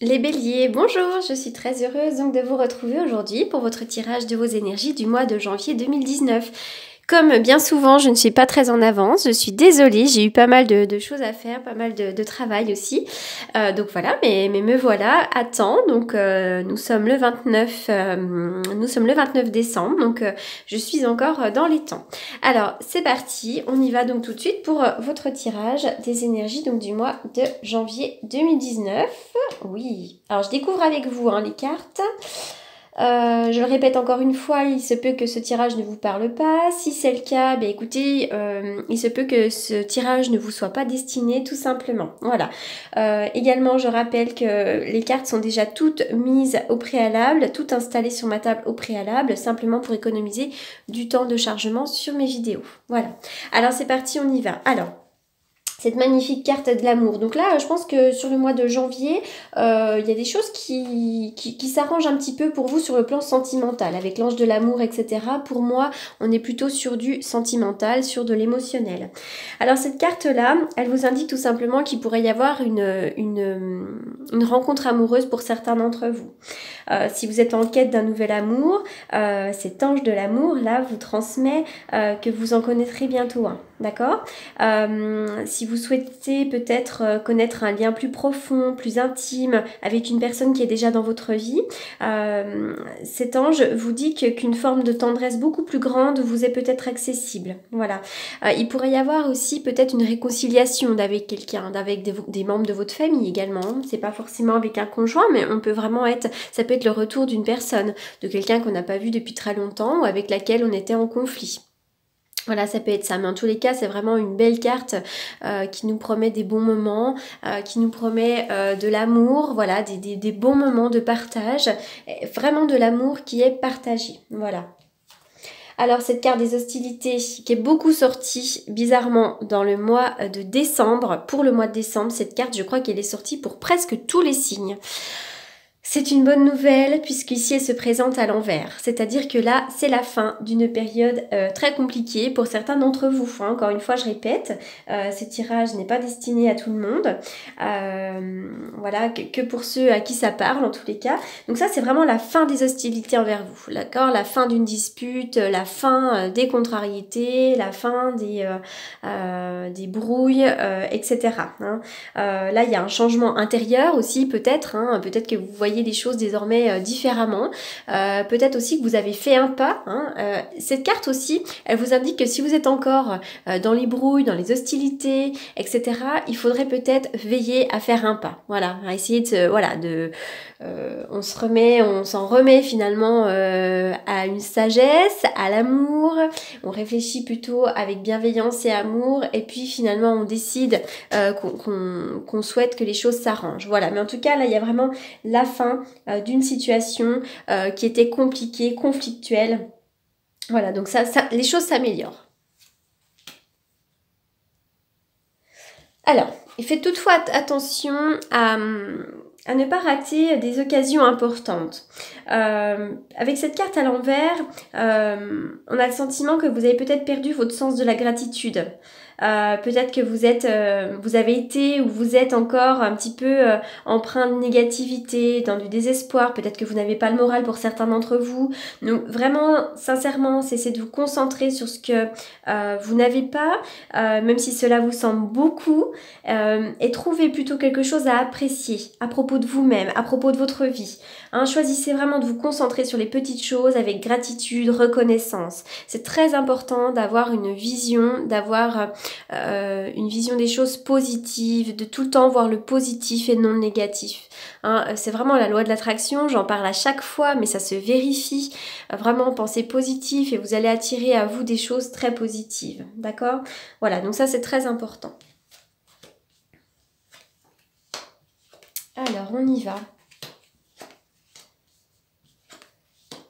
Les béliers, bonjour, je suis très heureuse donc de vous retrouver aujourd'hui pour votre tirage de vos énergies du mois de janvier 2019. Comme bien souvent, je ne suis pas très en avance, je suis désolée, j'ai eu pas mal de choses à faire, pas mal de travail aussi. Donc voilà, mais me voilà à temps. Donc nous sommes le 29 décembre, donc je suis encore dans les temps. Alors c'est parti, on y va donc tout de suite pour votre tirage des énergies donc du mois de janvier 2019. Oui, alors je découvre avec vous les cartes. Je le répète encore une fois, il se peut que ce tirage ne vous parle pas. Si c'est le cas, écoutez, il se peut que ce tirage ne vous soit pas destiné tout simplement. Voilà. Également, je rappelle que les cartes sont déjà toutes mises au préalable, toutes installées sur ma table au préalable, simplement pour économiser du temps de chargement sur mes vidéos. Voilà. Alors c'est parti, on y va. Alors, cette magnifique carte de l'amour. Donc là, je pense que sur le mois de janvier, il y a des choses qui s'arrangent un petit peu pour vous sur le plan sentimental, avec l'ange de l'amour, etc. Pour moi, on est plutôt sur du sentimental, sur de l'émotionnel. Alors cette carte-là, elle vous indique tout simplement qu'il pourrait y avoir une rencontre amoureuse pour certains d'entre vous. Si vous êtes en quête d'un nouvel amour, cet ange de l'amour, là, vous transmet que vous en connaîtrez bientôt un. D'accord. Si vous souhaitez peut-être connaître un lien plus profond, plus intime avec une personne qui est déjà dans votre vie, cet ange vous dit qu'une forme de tendresse beaucoup plus grande vous est peut-être accessible. Voilà. Il pourrait y avoir aussi peut-être une réconciliation avec quelqu'un, avec des membres de votre famille également. C'est pas forcément avec un conjoint, mais on peut vraiment être, ça peut être le retour d'une personne, de quelqu'un qu'on n'a pas vu depuis très longtemps ou avec laquelle on était en conflit. Voilà, ça peut être ça, mais en tous les cas, c'est vraiment une belle carte qui nous promet des bons moments, qui nous promet de l'amour, voilà, des bons moments de partage, vraiment de l'amour qui est partagé, voilà. Alors cette carte des hostilités qui est beaucoup sortie bizarrement dans le mois de décembre, pour le mois de décembre, cette carte je crois qu'elle est sortie pour presque tous les signes. C'est une bonne nouvelle puisqu'ici elle se présente à l'envers, c'est-à-dire que là c'est la fin d'une période très compliquée pour certains d'entre vous. Encore une fois je répète, ce tirage n'est pas destiné à tout le monde, voilà, que pour ceux à qui ça parle en tous les cas. Donc ça c'est vraiment la fin des hostilités envers vous, d'accord, la fin d'une dispute, la fin des contrariétés, la fin des brouilles, etc. Là il y a un changement intérieur aussi peut-être, peut-être que vous voyez les choses désormais différemment. Peut-être aussi que vous avez fait un pas. Cette carte aussi, elle vous indique que si vous êtes encore dans les brouilles, dans les hostilités, etc., il faudrait peut-être veiller à faire un pas. Voilà, à essayer on s'en remet finalement à une sagesse, à l'amour. On réfléchit plutôt avec bienveillance et amour, et puis finalement on décide qu'on souhaite que les choses s'arrangent. Voilà, mais en tout cas là il y a vraiment la fin d'une situation qui était compliquée, conflictuelle. Voilà, donc les choses s'améliorent. Alors, faites toutefois attention à ne pas rater des occasions importantes. Avec cette carte à l'envers, on a le sentiment que vous avez peut-être perdu votre sens de la gratitude. Peut-être que vous avez été ou vous êtes encore un petit peu empreint de négativité, dans du désespoir. Peut-être que vous n'avez pas le moral pour certains d'entre vous. Donc vraiment, sincèrement, cessez de vous concentrer sur ce que vous n'avez pas, même si cela vous semble beaucoup, et trouvez plutôt quelque chose à apprécier à propos de vous-même, à propos de votre vie. Choisissez vraiment de vous concentrer sur les petites choses avec gratitude, reconnaissance. C'est très important d'avoir une vision, une vision des choses positives, de tout le temps voir le positif et non le négatif. C'est vraiment la loi de l'attraction, j'en parle à chaque fois, mais ça se vérifie. Vraiment, pensez positif et vous allez attirer à vous des choses très positives. D'accord ? Voilà, donc ça c'est très important. Alors, on y va.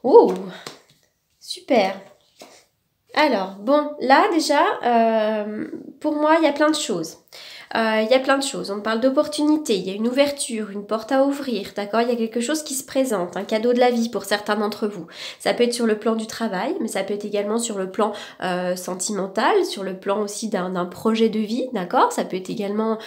Oh, super. Alors, bon, là déjà, pour moi, il y a plein de choses. il y a plein de choses. On parle d'opportunités, il y a une ouverture, une porte à ouvrir, d'accord? Il y a quelque chose qui se présente, un cadeau de la vie pour certains d'entre vous. Ça peut être sur le plan du travail, mais ça peut être également sur le plan sentimental, sur le plan aussi d'un projet de vie, d'accord? Ça peut être également,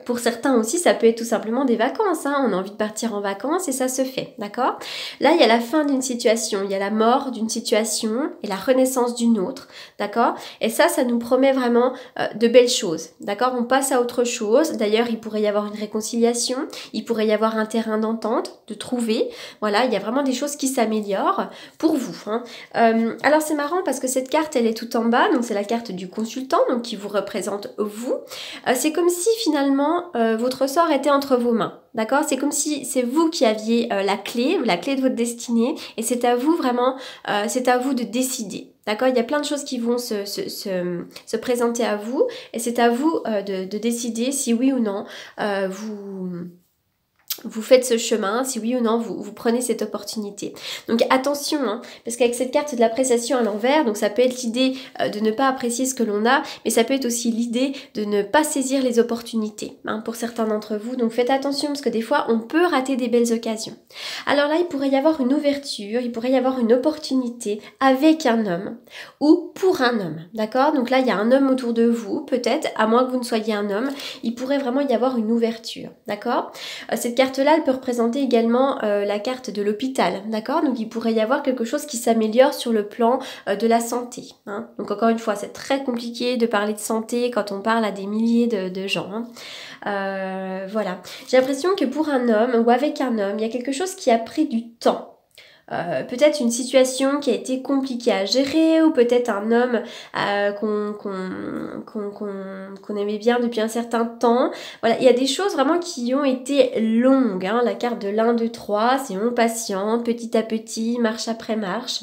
pour certains aussi, ça peut être tout simplement des vacances, hein? On a envie de partir en vacances et ça se fait, d'accord? Là, il y a la fin d'une situation, il y a la mort d'une situation et la renaissance d'une autre, d'accord? Et ça nous promet vraiment de belles choses, d'accord? On passe à autre chose. D'ailleurs, il pourrait y avoir une réconciliation, il pourrait y avoir un terrain d'entente, de trouver. Voilà, il y a vraiment des choses qui s'améliorent pour vous, hein. Alors, c'est marrant parce que cette carte, elle est tout en bas, donc c'est la carte du consultant, donc qui vous représente vous. C'est comme si finalement, votre sort était entre vos mains. D'accord? C'est comme si c'est vous qui aviez la clé de votre destinée, et c'est à vous vraiment, c'est à vous de décider. D'accord? Il y a plein de choses qui vont se présenter à vous, et c'est à vous de décider si oui ou non vous faites ce chemin, si oui ou non vous prenez cette opportunité. Donc attention, hein, parce qu'avec cette carte de l'appréciation à l'envers, donc ça peut être l'idée de ne pas apprécier ce que l'on a, mais ça peut être aussi l'idée de ne pas saisir les opportunités, hein, pour certains d'entre vous. Donc faites attention parce que des fois on peut rater des belles occasions. Alors là, il pourrait y avoir une ouverture, il pourrait y avoir une opportunité avec un homme ou pour un homme, d'accord? Donc là, il y a un homme autour de vous, peut-être, à moins que vous ne soyez un homme, il pourrait vraiment y avoir une ouverture, d'accord? Cette carte-là, elle peut représenter également la carte de l'hôpital, d'accord? Donc il pourrait y avoir quelque chose qui s'améliore sur le plan de la santé, hein. Donc encore une fois, c'est très compliqué de parler de santé quand on parle à des milliers de gens, hein. Voilà. J'ai l'impression que pour un homme ou avec un homme, il y a quelque chose qui a pris du temps. Peut-être une situation qui a été compliquée à gérer, ou peut-être un homme qu'on aimait bien depuis un certain temps. Voilà, il y a des choses vraiment qui ont été longues, hein. La carte de l'1, 2, 3, c'est on patiente, petit à petit, marche après marche.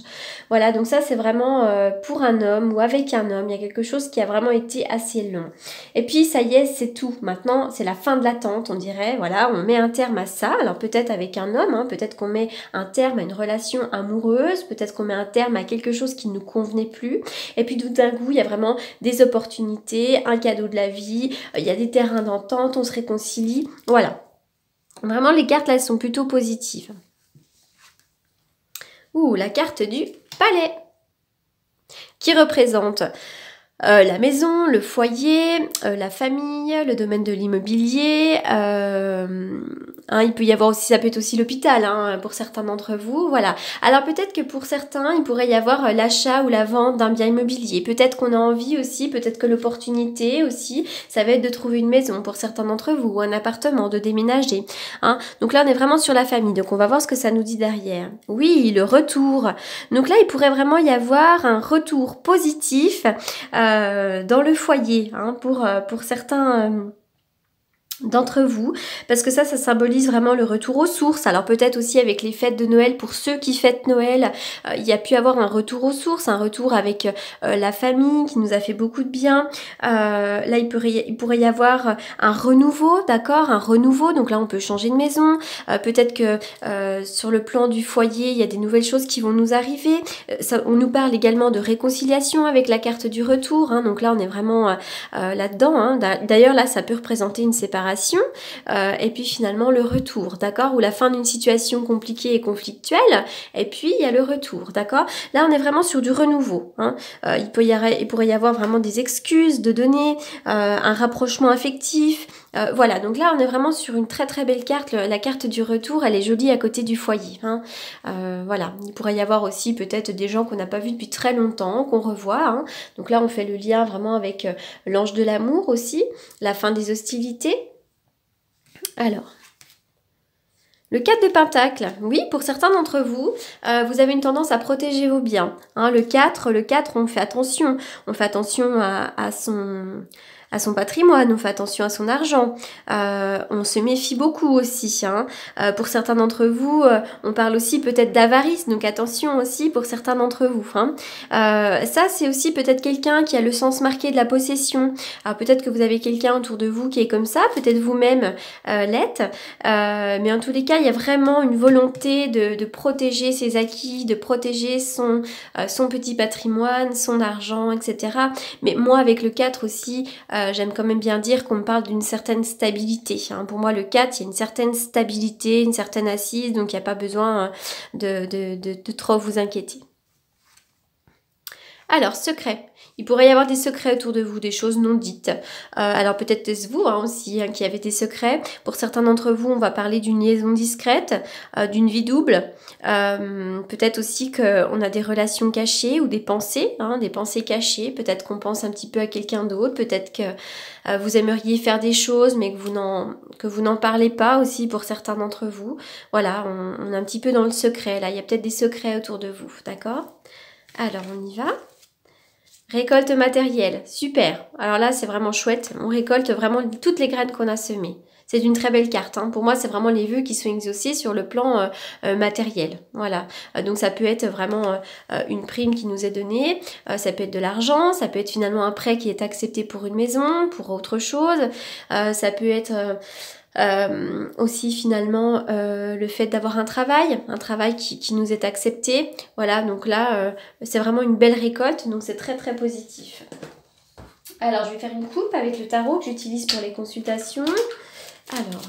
Voilà, donc ça c'est vraiment pour un homme ou avec un homme, il y a quelque chose qui a vraiment été assez long. Et puis ça y est, c'est tout. Maintenant, c'est la fin de l'attente, on dirait. Voilà, on met un terme à ça. Alors peut-être avec un homme, hein, peut-être qu'on met un terme à une relation amoureuse, peut-être qu'on met un terme à quelque chose qui ne nous convenait plus, et puis tout d'un coup il y a vraiment des opportunités, un cadeau de la vie, il y a des terrains d'entente, on se réconcilie, voilà. Vraiment les cartes là elles sont plutôt positives. Ouh, la carte du palais qui représente la maison, le foyer, la famille, le domaine de l'immobilier, hein, il peut y avoir aussi, ça peut être aussi l'hôpital, hein, pour certains d'entre vous, voilà. Alors peut-être que pour certains, il pourrait y avoir l'achat ou la vente d'un bien immobilier. Peut-être qu'on a envie aussi, peut-être que l'opportunité aussi, ça va être de trouver une maison pour certains d'entre vous, ou un appartement, de déménager, hein. Donc là, on est vraiment sur la famille, donc on va voir ce que ça nous dit derrière. Oui, le retour. Donc là, il pourrait vraiment y avoir un retour positif dans le foyer, hein, pour certains d'entre vous, parce que ça symbolise vraiment le retour aux sources. Alors peut-être aussi avec les fêtes de Noël, pour ceux qui fêtent Noël, il y a pu avoir un retour aux sources, un retour avec la famille qui nous a fait beaucoup de bien. Là il pourrait y avoir un renouveau, d'accord, un renouveau, donc là on peut changer de maison, peut-être que sur le plan du foyer il y a des nouvelles choses qui vont nous arriver. On nous parle également de réconciliation avec la carte du retour, hein, donc là on est vraiment là-dedans, hein. D'ailleurs là ça peut représenter une séparation, et puis finalement le retour, d'accord, ou la fin d'une situation compliquée et conflictuelle, et puis il y a le retour, d'accord. Là on est vraiment sur du renouveau, hein. Il pourrait y avoir vraiment des excuses de donner, un rapprochement affectif, voilà, donc là on est vraiment sur une très très belle carte. La carte du retour, elle est jolie à côté du foyer, hein. Voilà, il pourrait y avoir aussi peut-être des gens qu'on n'a pas vus depuis très longtemps, qu'on revoit, hein. Donc là on fait le lien vraiment avec l'ange de l'amour aussi, la fin des hostilités. Alors, le 4 de Pentacle, oui, pour certains d'entre vous, vous avez une tendance à protéger vos biens, hein. Le 4, on fait attention à son patrimoine, on fait attention à son argent, on se méfie beaucoup aussi, hein. Pour certains d'entre vous, on parle aussi peut-être d'avarice, donc attention aussi pour certains d'entre vous, hein. Ça c'est aussi peut-être quelqu'un qui a le sens marqué de la possession. Alors peut-être que vous avez quelqu'un autour de vous qui est comme ça, peut-être vous-même l'êtes, mais en tous les cas il y a vraiment une volonté de protéger ses acquis, de protéger son petit patrimoine, son argent, etc. Mais moi avec le 4 aussi, j'aime quand même bien dire qu'on me parle d'une certaine stabilité. Hein. Pour moi, le 4, il y a une certaine stabilité, une certaine assise, donc il n'y a pas besoin de trop vous inquiéter. Alors, secret. Il pourrait y avoir des secrets autour de vous, des choses non dites. Alors peut-être est-ce vous aussi qui avez des secrets. Pour certains d'entre vous, on va parler d'une liaison discrète, d'une vie double. Peut-être aussi qu'on a des relations cachées ou des pensées cachées. Peut-être qu'on pense un petit peu à quelqu'un d'autre. Peut-être que vous aimeriez faire des choses, mais que vous n'en parlez pas aussi pour certains d'entre vous. Voilà, on est un petit peu dans le secret. Là, il y a peut-être des secrets autour de vous, d'accord ? Alors, on y va. Récolte matérielle, super. Alors là, c'est vraiment chouette. On récolte vraiment toutes les graines qu'on a semées. C'est une très belle carte. Hein. Pour moi, c'est vraiment les vœux qui sont exaucés sur le plan matériel. Voilà. Donc ça peut être vraiment une prime qui nous est donnée. Ça peut être de l'argent. Ça peut être finalement un prêt qui est accepté pour une maison, pour autre chose. Ça peut être aussi finalement le fait d'avoir un travail qui nous est accepté. Voilà, donc là c'est vraiment une belle récolte, donc c'est très très positif. Alors je vais faire une coupe avec le tarot que j'utilise pour les consultations. Alors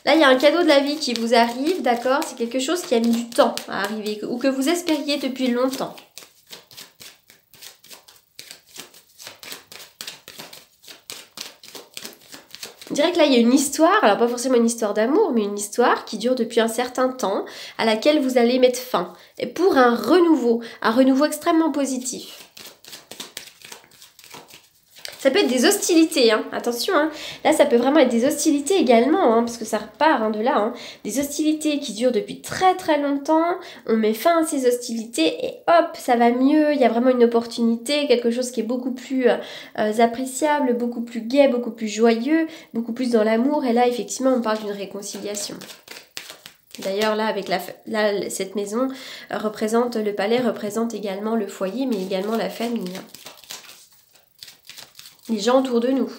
là, il y a un cadeau de la vie qui vous arrive, d'accord? C'est quelque chose qui a mis du temps à arriver ou que vous espériez depuis longtemps. Je dirais que là, il y a une histoire, alors pas forcément une histoire d'amour, mais une histoire qui dure depuis un certain temps, à laquelle vous allez mettre fin, et pour un renouveau extrêmement positif. Ça peut être des hostilités, hein. Attention, hein. Là ça peut vraiment être des hostilités également, hein, parce que ça repart de là. Hein. Des hostilités qui durent depuis très très longtemps, on met fin à ces hostilités et hop, ça va mieux, il y a vraiment une opportunité, quelque chose qui est beaucoup plus appréciable, beaucoup plus gai, beaucoup plus joyeux, beaucoup plus dans l'amour, et là effectivement on parle d'une réconciliation. D'ailleurs là avec cette maison représente, le palais représente également le foyer, mais également la famille. Hein. Les gens autour de nous.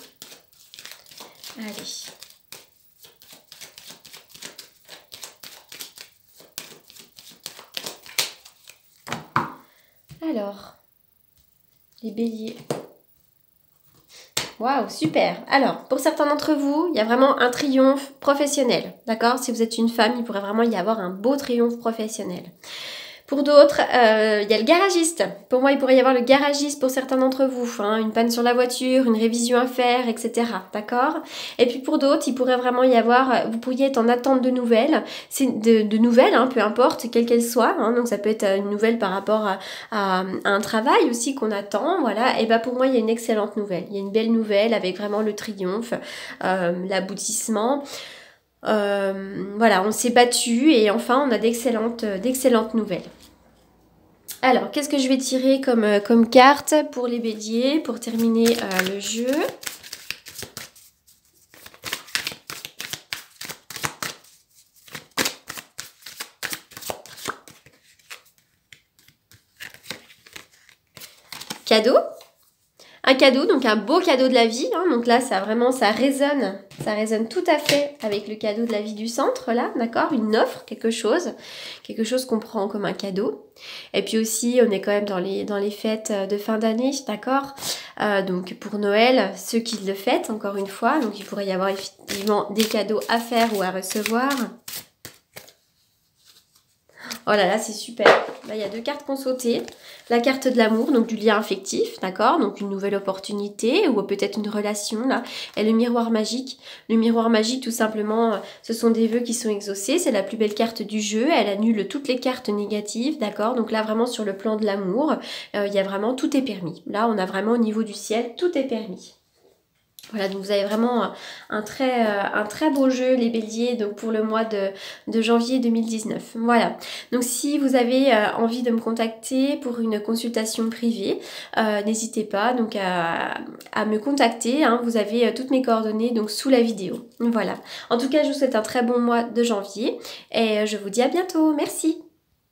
Allez. Alors, les béliers. Waouh, super. Alors, pour certains d'entre vous, il y a vraiment un triomphe professionnel. D'accord ? Si vous êtes une femme, il pourrait vraiment y avoir un beau triomphe professionnel. Pour d'autres, il y a le garagiste. Pour moi, il pourrait y avoir le garagiste pour certains d'entre vous. Hein, une panne sur la voiture, une révision à faire, etc. D'accord ? Et puis pour d'autres, il pourrait vraiment y avoir... Vous pourriez être en attente de nouvelles. De nouvelles, hein, peu importe, quelles qu'elles soient. Hein, donc ça peut être une nouvelle par rapport à un travail aussi qu'on attend. Voilà. Et bien pour moi, il y a une excellente nouvelle. Il y a une belle nouvelle avec vraiment le triomphe, l'aboutissement. Voilà, on s'est battu et enfin on a d'excellentes nouvelles. Alors, qu'est-ce que je vais tirer comme carte pour les béliers pour terminer le jeu? Cadeau. Un cadeau, donc un beau cadeau de la vie. Hein, donc là, ça résonne tout à fait avec le cadeau de la vie du centre, là, d'accord? Une offre, quelque chose qu'on prend comme un cadeau. Et puis aussi, on est quand même dans les fêtes de fin d'année, d'accord? Donc pour Noël, ceux qui le fêtent, encore une fois, donc il pourrait y avoir effectivement des cadeaux à faire ou à recevoir. Oh là là, c'est super. Là, il y a deux cartes qu'on sautait. La carte de l'amour, donc du lien affectif, d'accord? Donc une nouvelle opportunité ou peut-être une relation, là. Et le miroir magique. Le miroir magique, tout simplement, ce sont des vœux qui sont exaucés. C'est la plus belle carte du jeu. Elle annule toutes les cartes négatives, d'accord? Donc là, vraiment, sur le plan de l'amour, il y a vraiment, tout est permis. Là, on a vraiment au niveau du ciel, tout est permis. Voilà, donc vous avez vraiment un très beau jeu, les béliers, donc pour le mois de janvier 2019. Voilà, donc si vous avez envie de me contacter pour une consultation privée, n'hésitez pas donc à me contacter. Hein, vous avez toutes mes coordonnées donc sous la vidéo. Voilà, en tout cas, je vous souhaite un très bon mois de janvier et je vous dis à bientôt. Merci.